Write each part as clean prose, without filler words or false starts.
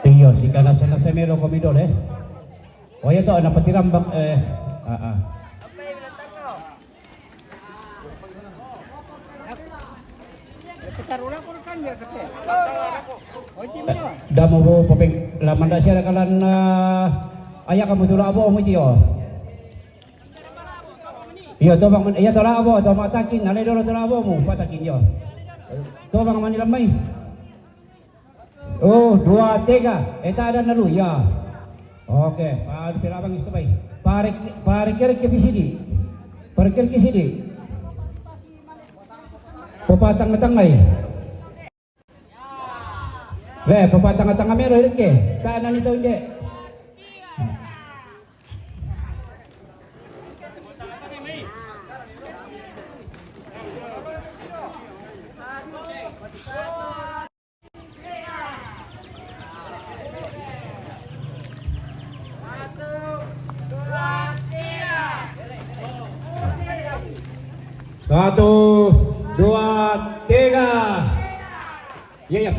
Iyo, si Kanasa na Semelo Komidor O ito, napatiram bak Damo po popeng laman da siya kalan ayak kamu tula abo mo itiyo. Iyo to bang iya tula abo to matakin nalay dolo tula abo mo patakin yo. To bang manilamay. Oh, 2-3. Eta ada nalu ya. Oke, pirabang isto bay. Parikir ke bisidi. Parikir ke sidi. Papatang-tangay. Papatang-tangay meron ke. Tanan ito hindi. Satu, dua, tiga. Iya.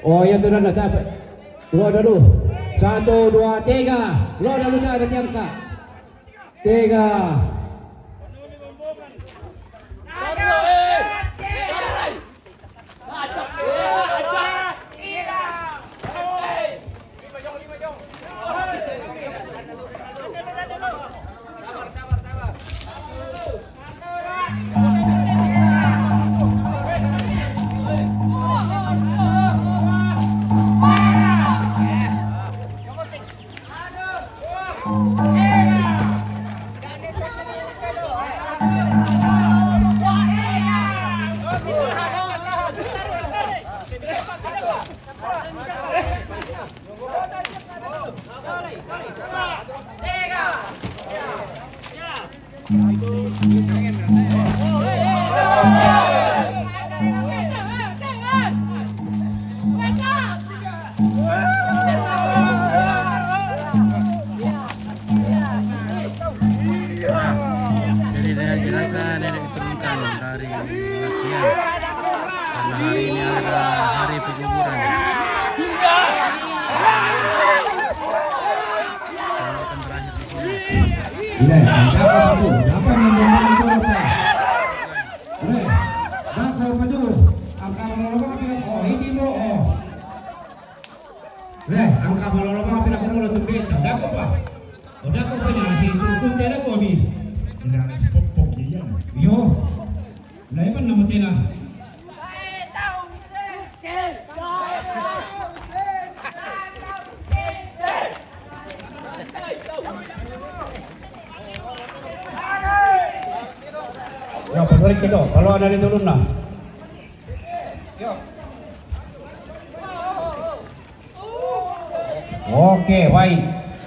Oh ya tuh dah dapat. Dulu. 1, 2, 3. Lo dulu dah ada angka. 3. Kalau ada di turun lah. Oke, baik.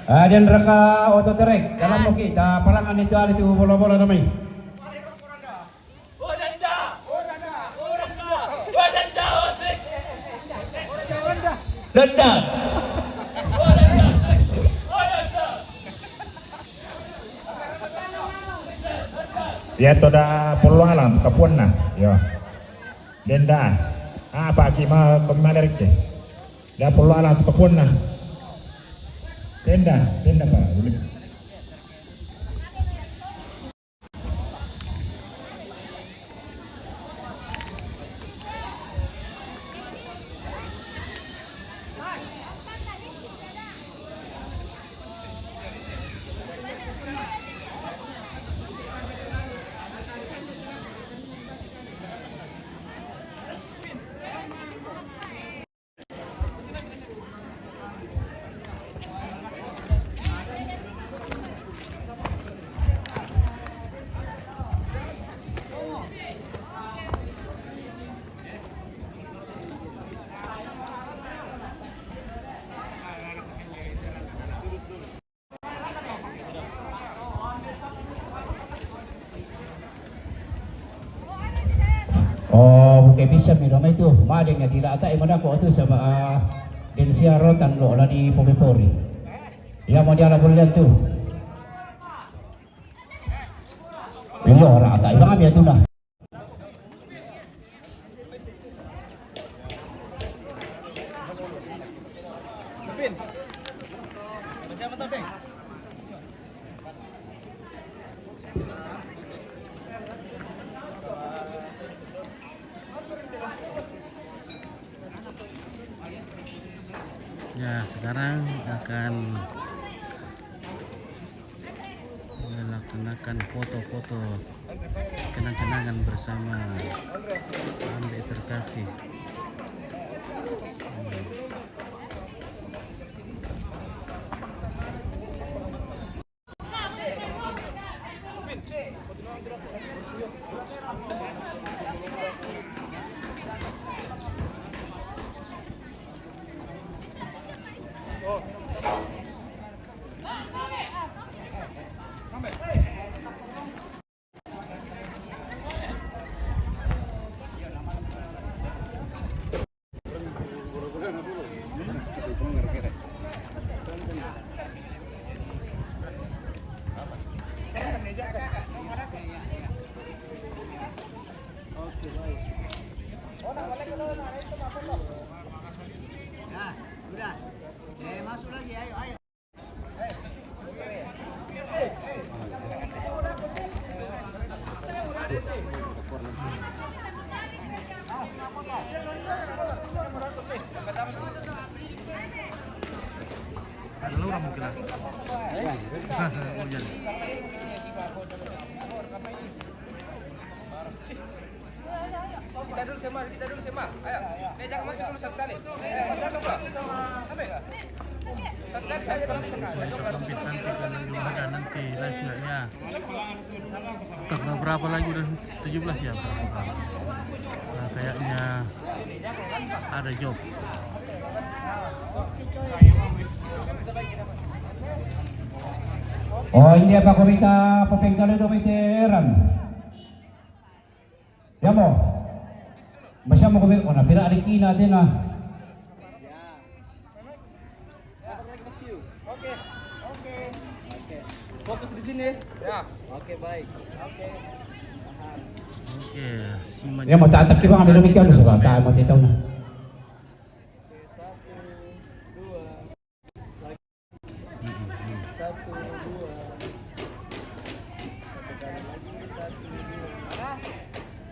Dan reka auto trek dalam hoki. Ta palangan itu ada itu bola-bola namai. Denda. Ya toda perlu alam kapun na, ya. Denda, apa kima kemarin ke? Ya perlu alam kapun na. Denda pak. Oh, bukan bisa ramai itu. Madeng yang tidak tak mana kau tu sama Densia Rotan lo lah di Pori. Ya mau dia lah kuliah tu. Yo, rata. Ibang kami ito na. Ya, sekarang akan melaksanakan foto-foto kenang-kenangan bersama adik terkasih. Ada lurah mungkin lah. Hujan. Kita dulu sema. Ayo. Jangan masuk dulu satu kali. Satu kali saja bang sekali. Nanti live-nya ya. Tanggal berapa lagi udah 17 ya? Nah, kayaknya ada job. Oh, hindi pa kumita papengkalo do may teran. Ya mo. Masya mo kumita ko na pinaaliki natin ah. Fokus di sini. Ya. Oke, baik. Oke. Oke, simak. Ya mo tatak ki ba ang lumikaw so ka ta mo titaw na.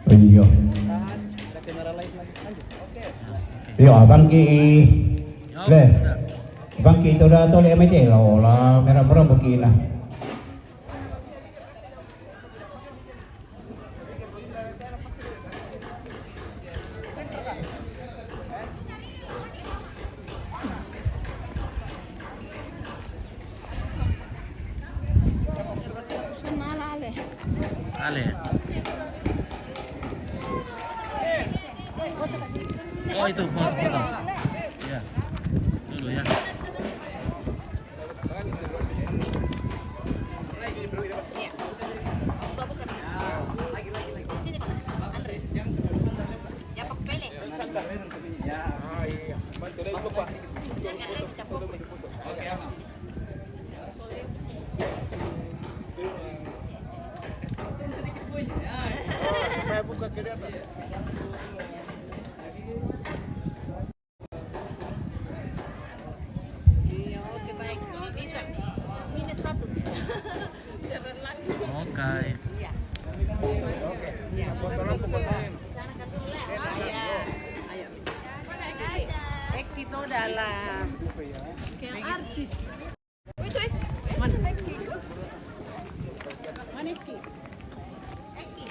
Iyo. Tahan. Kita kamera live lagi. Lanjut. Oke. Yo, bangki. Yo, Le. udah. Bangki itu dah tole MT lah merah-merah begini. Ale. Oh, itu foto-foto. Ya. Dulu ya. Masuk pak. Supaya buka kelihatan. Iya, oke baik. Bisa. Minus 1. Oke. Iya. Iya. Sana kan dulu lah. Iya. Ayo. Ekti to dalam. Kayak artis. Itu mana? Mana Ekti? Ekti.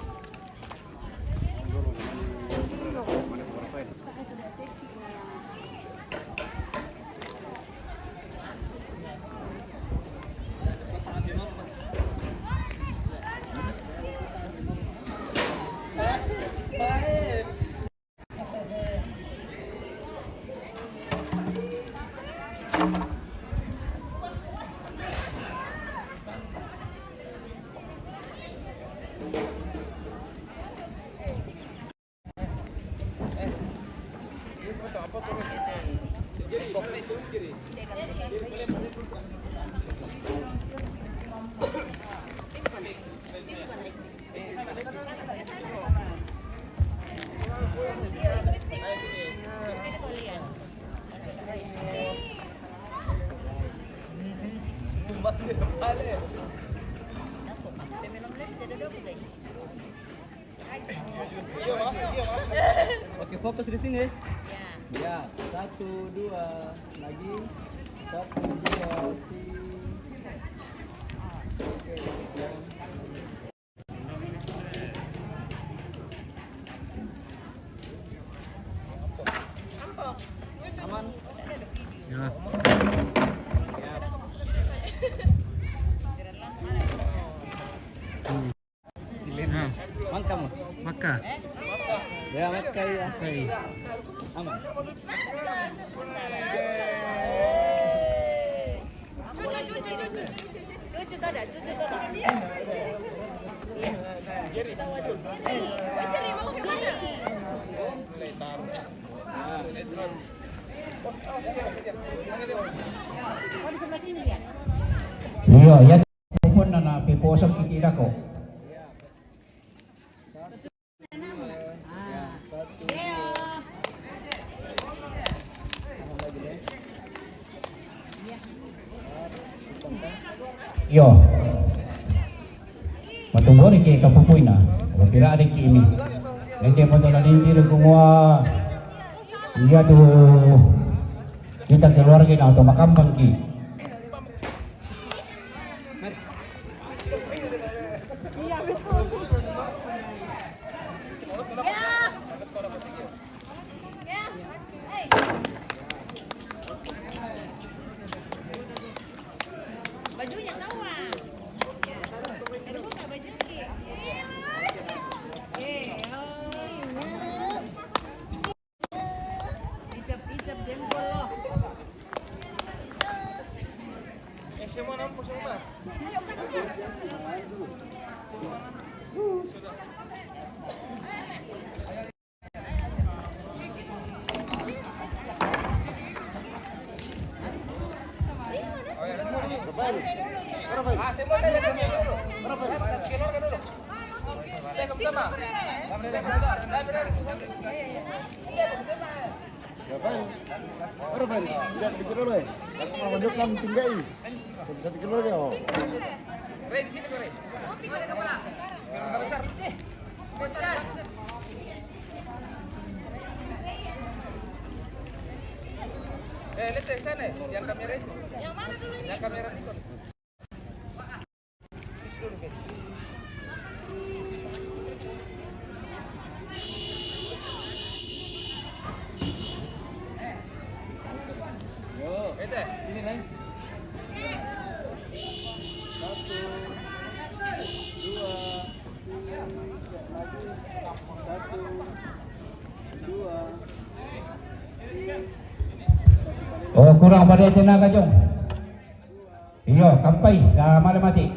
Oke, fokus di sini. Ya, 1, 2, lagi. 1, 2, 3. Oke, ya. Aman. Ya. Nah, Mangka mo. maka. Ya, mangka ya. Okay. Aman. Cucu tak ada, cucu tak ada. Iya. Kita wajib. Wajib mau kemana? Oh, di sebelah sini ya? Iya, ya pun na piposok kita ko. Yo. Matunggo ni kay kapupoy na. Pira adik kimi. Nanti mo to na dinti kumwa. Iya tuh kita keluarga na to makambang ki. Iya betul. Ya. Ya. Hey. Bajunya tahu ah. Ada buka baju ki. Ijab jempol loh. Semua nampak semua. Ah, semua saya dulu. Berapa? 1 kilo kan dulu. Saya sama. Berapa ini? Tidak dikira loh. Aku mau menunjukkan tinggai. 1 kilo dia. Re di sini, Re. Mana kepala? Enggak besar. Mau jalan. Lihat ke sana, yang kamera itu. Yang mana dulu ini? Yang kamera itu. Yo, Itu. sini, Neng. 1, 2, 3. Oh kurang pada tenaga jong. Iyo kampai dah malam mati.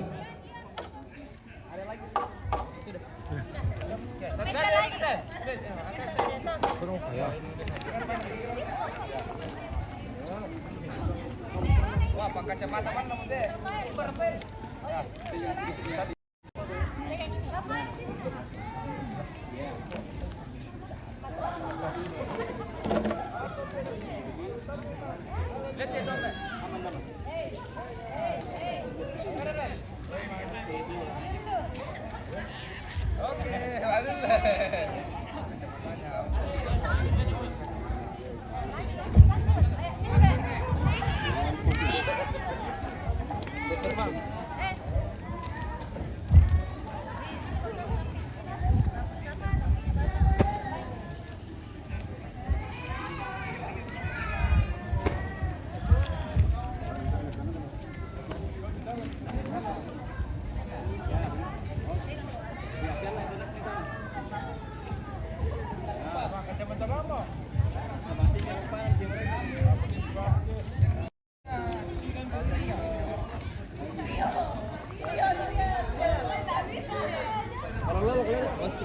Satu kali kita. Wah, pakai kacamata kan kamu deh. Lihat ya, Sobat. Oke, alhamdulillah.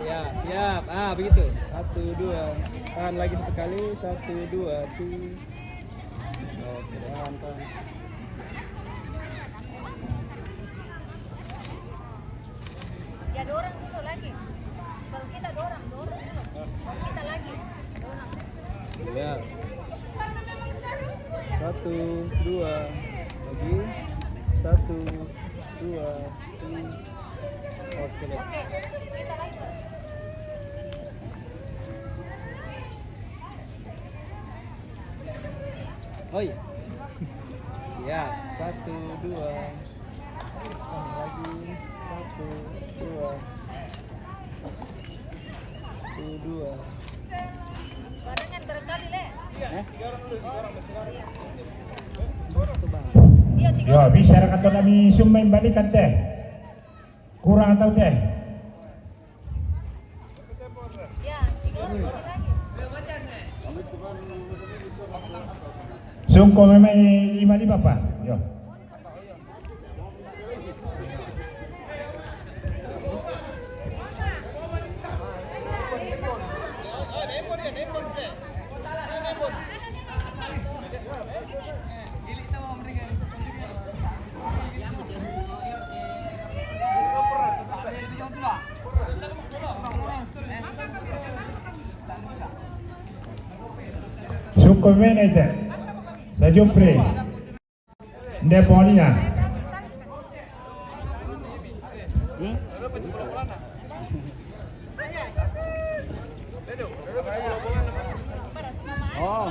Ya, siap. Ah, begitu. 1, 2. Tahan lagi 1 kali. 1, 2, 3. Oke, tahan. Ya dorang dulu lagi. Kalau kita dorang dulu. Kalau kita lagi dorang. Ya. Karena memang seru ya. 1, 2. Lagi. Satu, dua, tiga. Oke deh. Oh iya. Siap. Satu, dua. Lagi. Satu, dua. Satu, dua. Badangan berkali, Le. Itu bang. Iya, tiga. Yo, bisa kata kami sumai balikan teh. Kurang atau teh? Ya, tiga orang lagi. Sungko memang 5 Pak. Yo. Sungko memang itu. Sa Jopre. Nde Paulina. Oh,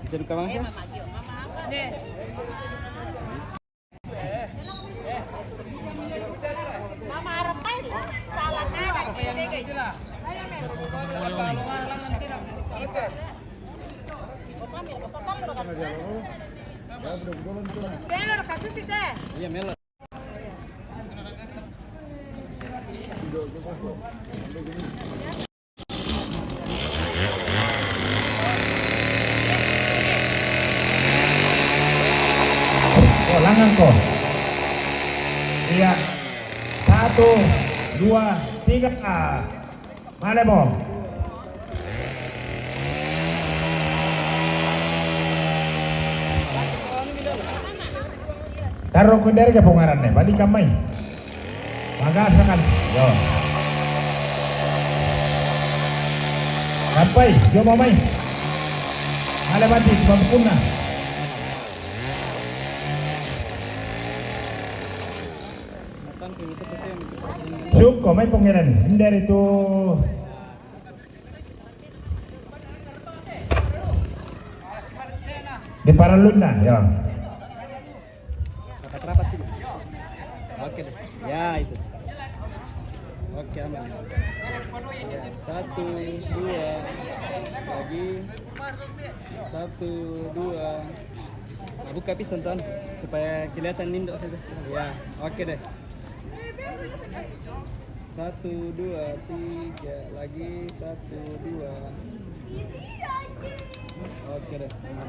bisa buka bang sih? Mama harapan salah kanan ini guys. Pelor kasus itu. Iya Melo. Oh, langan kok. Iya. 1, 2, 3. Mana bom? Taruh ke dari ke pungaran nih, balik kamai. Magasakan. Yo. Sampai, yo mamai. Ada mati, sempurna. Syukur may pangiran. Hindi itu di Paralun na, ya. Rapat-rapat sih. Oke deh. Ya itu. Oke aman. Ya, 1, 2. Lagi. 1, 2. Buka piston Ton supaya kelihatan nindok saja. Ya, oke deh. 1, 2, 3. Lagi 1, 2. Oke deh. Aman.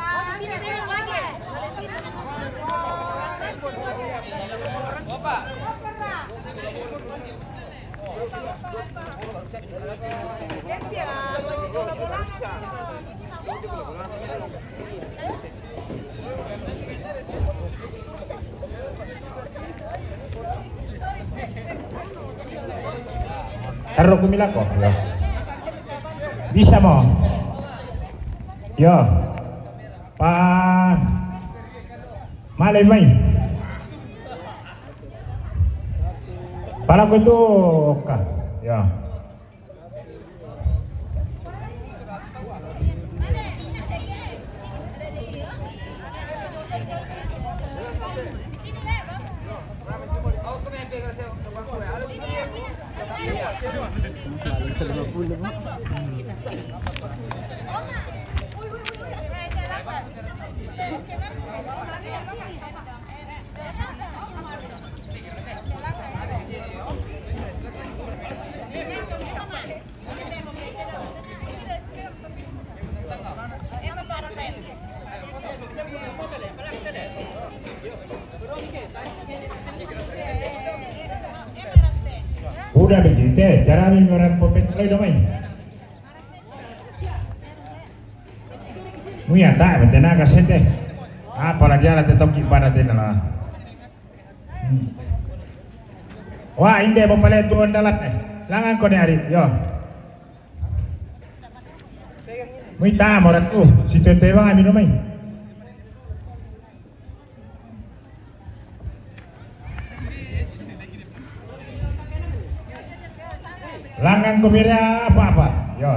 Oh, di sini dia lagi. Boleh sini. Bapak. Taruh kumila ko. Yo. Bisa mo. Yo. Pa malay may. Pala ko itu ka. Yo. Bisa 50 Pak. Udah begitu, cara orang popet loy damai. Muya tak, betena kasete. Apalagi ala tetoki pada denala. Wah, inde mau pale turun dalat nih. Langan ko ni ari, yo. Muy tamo rat si tete ba minum ay. Langan kumira apa-apa. Yo.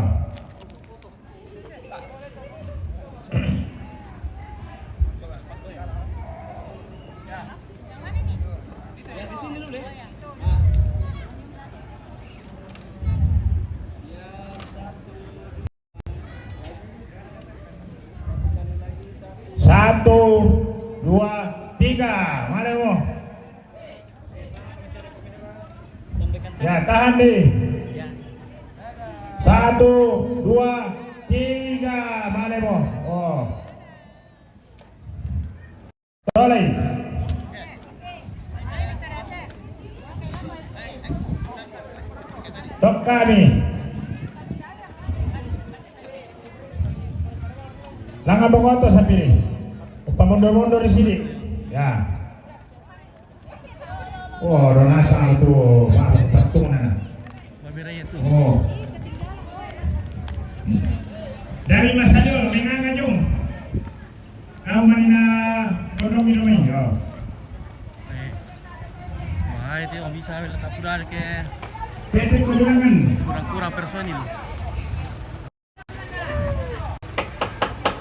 Satu, dua, tiga, mana mo? Ya tahan nih. Satu, dua, tiga, mana mo? Oh, boleh. Tok kami. Langan bogoto sa pili. Pamundur-mundur di sini. Ya. Oh, donasa itu. Wah, patung nana. Oh. Dari Mas Adil, menganganyung. Kau mana kodong minum ini? Oh. Wah, itu om bisa letak kurang ke PT Kudangan. kurang personil.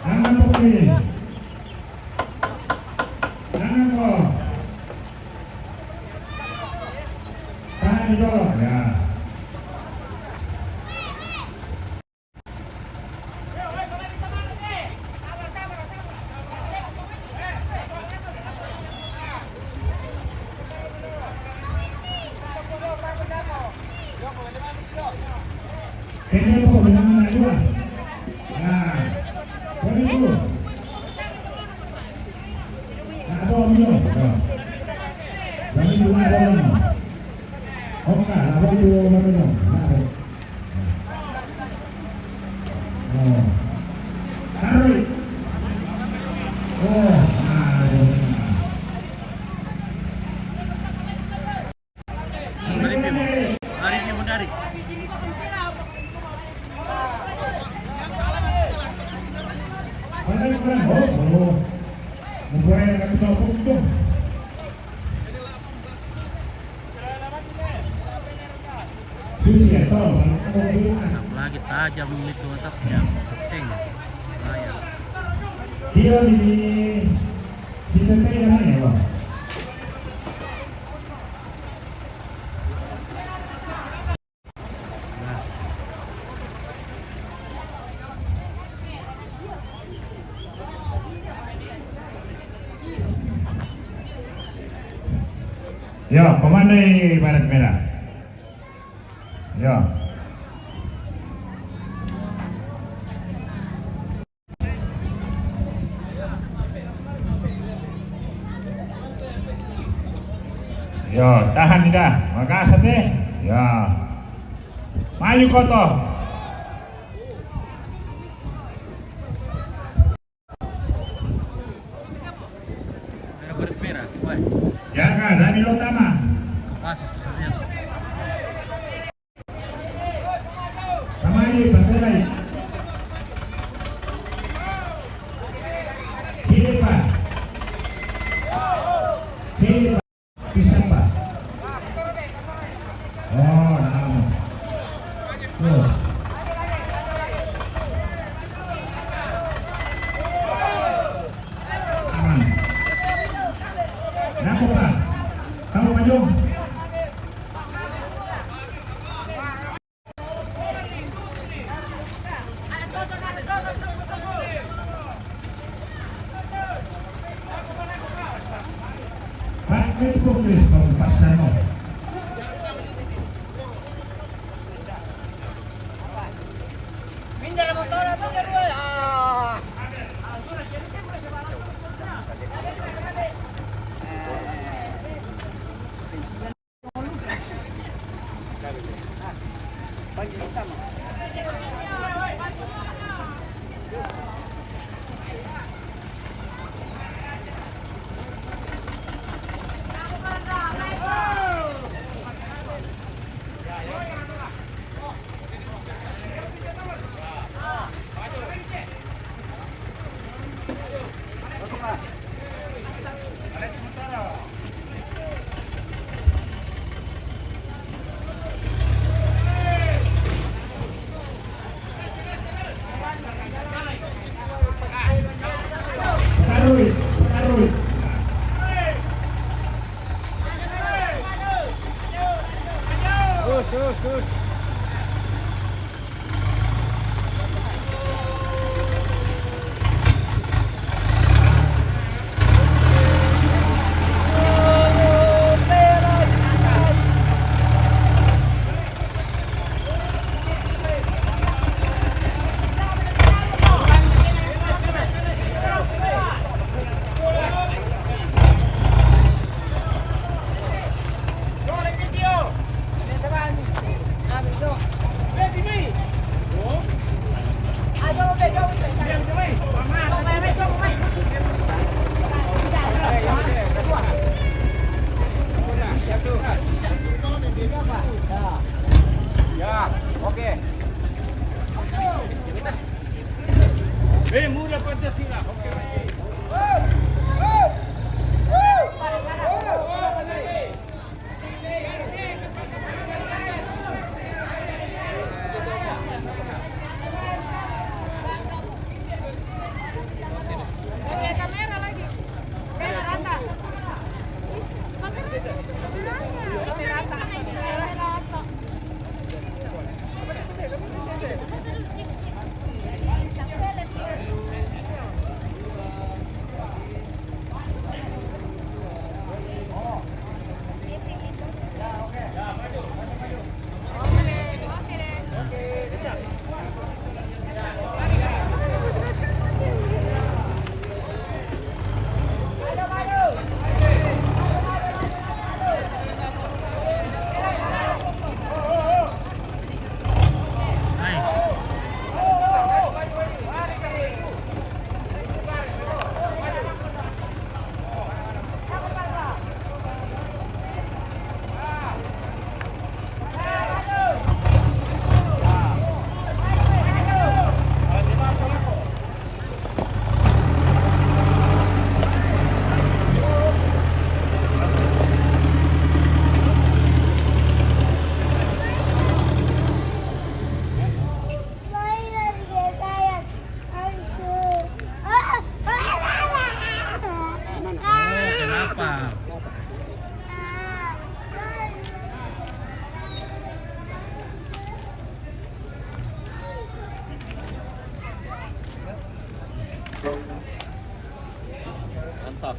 Langan pokoknya. Langan kok. Tahan didorong. Ya. Kayaknya kok bilangan dua. Nah, boleh dulu. Nah, bawa minum. Bawa minum, bawa minum. Oh enggak, bawa minum. Oh, taruh. Oh, Hari ini menarik. Oh, membuat yang kata itu. Suci ya, tol. Lagi tajam itu otaknya. Pusing. Bahaya. Dia di CTP namanya, Bang. Yo, komando Barat Merah. Yo. Yo, tahan dah. Makasih teh. Ya. Maju koto. Barat merah. Wah, Jaga dari utama. kapasis terlihat. Kamari Panterai. Kiri Pak. Kiri Pak. Bisa Pak. Oh, nah. Tuh. Aman. Kenapa Pak? Kamu maju. Pak, itu progres mau pasar mau. Pindah la motora tu ya rueda. Muda Pancasila. Oke. Kamera lagi. Kamera rata. Kenapa? Mantap.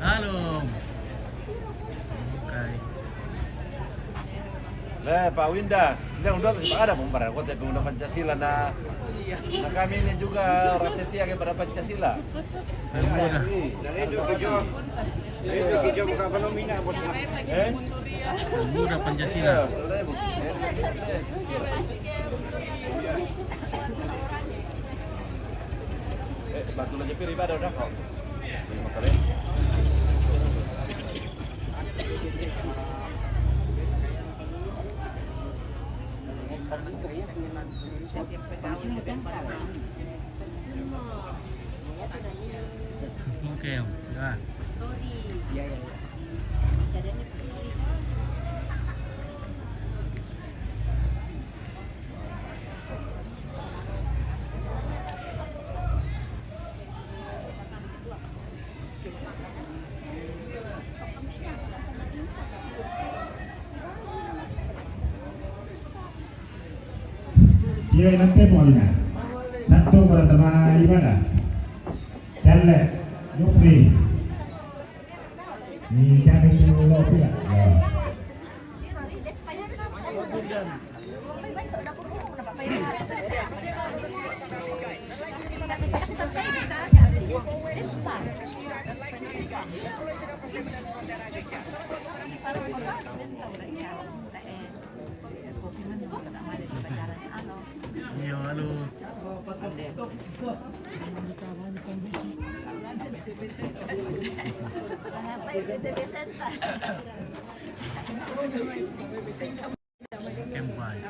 Halo. Oke. Pak Winda, dia udah ada pembaharan kota pemuda Pancasila nah kami ini juga orang setia kepada Pancasila. Pemuda. Pemuda Pancasila. Batu aja pilih ibadah udah kok. Terima kasih. Oke, ya. Dia nanti mau lihat. Satu pertama ibadah. Jalan, Yupri. Ni cari dulu pula. Yo, halo. Kembali.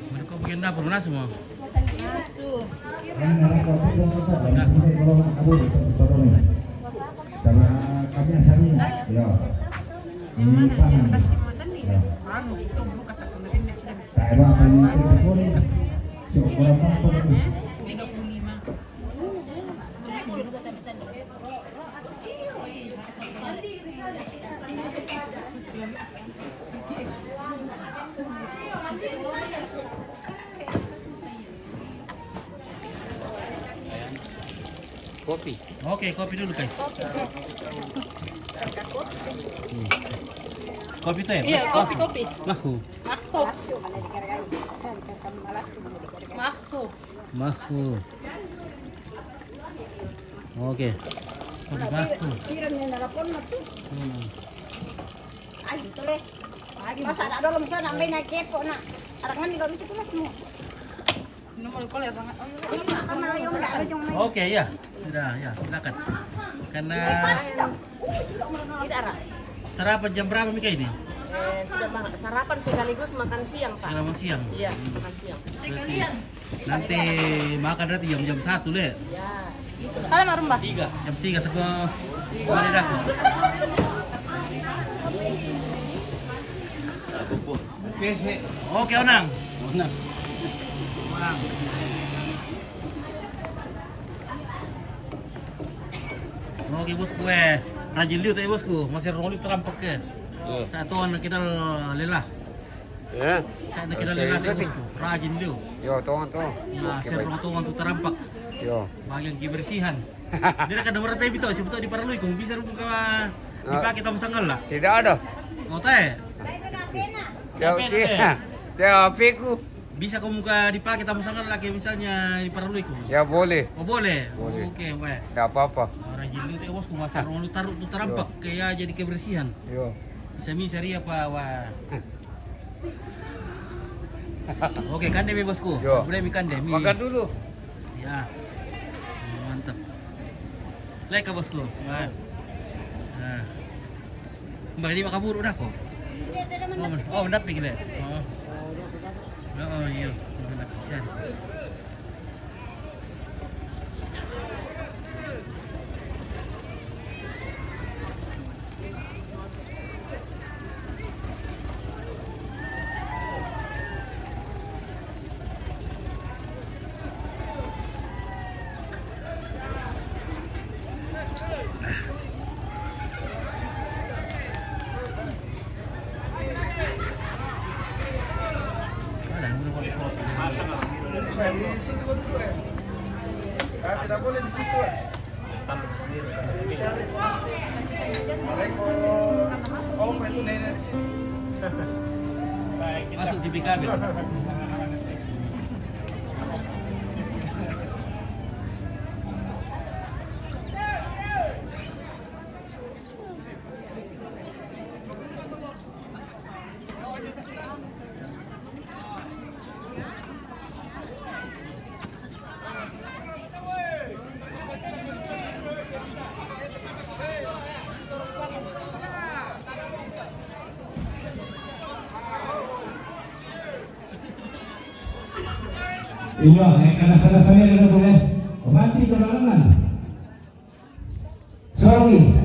Mereka bagian dapur mana semua? Kami asali ya. Ini pangan. Ya. Tak ada apa yang boleh. Cukup berapa pun. Kopi. Oke, kopi dulu guys. Kopi teh? Iya, kopi. Mahu. Mahu. Mahu. Mahu. Oke. Kopi mahu. Ay, ito le. Masa ada dalam sana may nakepo na. Arangan ni gamit ko mas mo. Nomor koler banget. Oke ya, sudah ya, silakan. Karena sarapan jam berapa Mika ini? Sudah sarapan sekaligus makan siang, Pak. Sarapan siang. Iya, makan siang. Sekalian. Nanti makan nanti jam 1 deh. Ya, gitu lah. Kalian marumba. Jam 3 teko. Mari daku. Oke, Onang. Onang. Oke bosku rajin liu tadi bosku, masih roli terampak ke. Tak tahu anak kita lelah. Ya. Tak kita lelah bosku, rajin liu. Yo, tuan tuh. Nah, serong tuan tu terampak. Yo. Bagian kebersihan. Dia kan nomor tapi itu sebetulnya di Paralui kung bisa rung ka dipakai tam sanggal lah. Tidak ada. Mau teh? Ya, ya, piku. Bisa kamu muka dipakai tam sanggal lagi misalnya di Paralui kung. Ya boleh. Oh boleh. Boleh. Oke, weh. Tidak apa-apa. Rajin liu teh bosku, masa rong lu taruh tu terampak kayak jadi kebersihan. Yo. Bisa ria apa wah. Oke, kande mi bosku. Yo. Boleh mi kande mi. Makan dulu. Ya. Mantap. Leka bosku. Wah. Nah. Mbak ini makan buru dah kok. Oh, mendapat gila. Oh. Oh, iya. Mendapat sian. Di situ kau duduk tidak boleh di situ. Cari mereka main nenek di sini. Masuk di BKB. Iya, karena sana-sana ada boleh mati kedalangan. Sorry.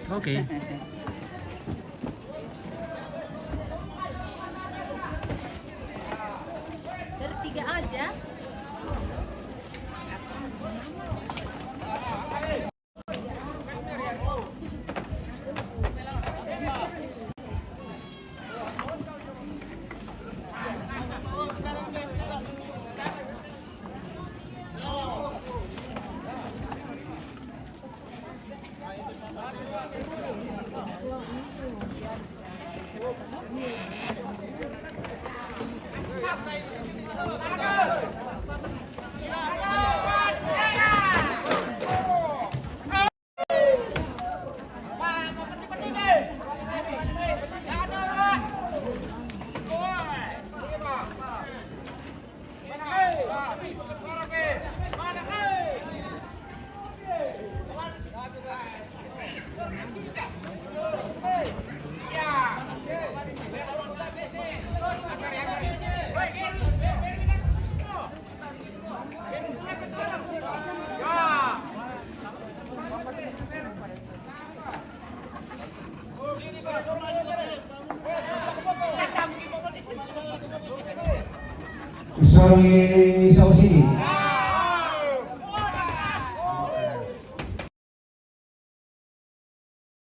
Oke. Dari 3 aja. Sorry, saus ini.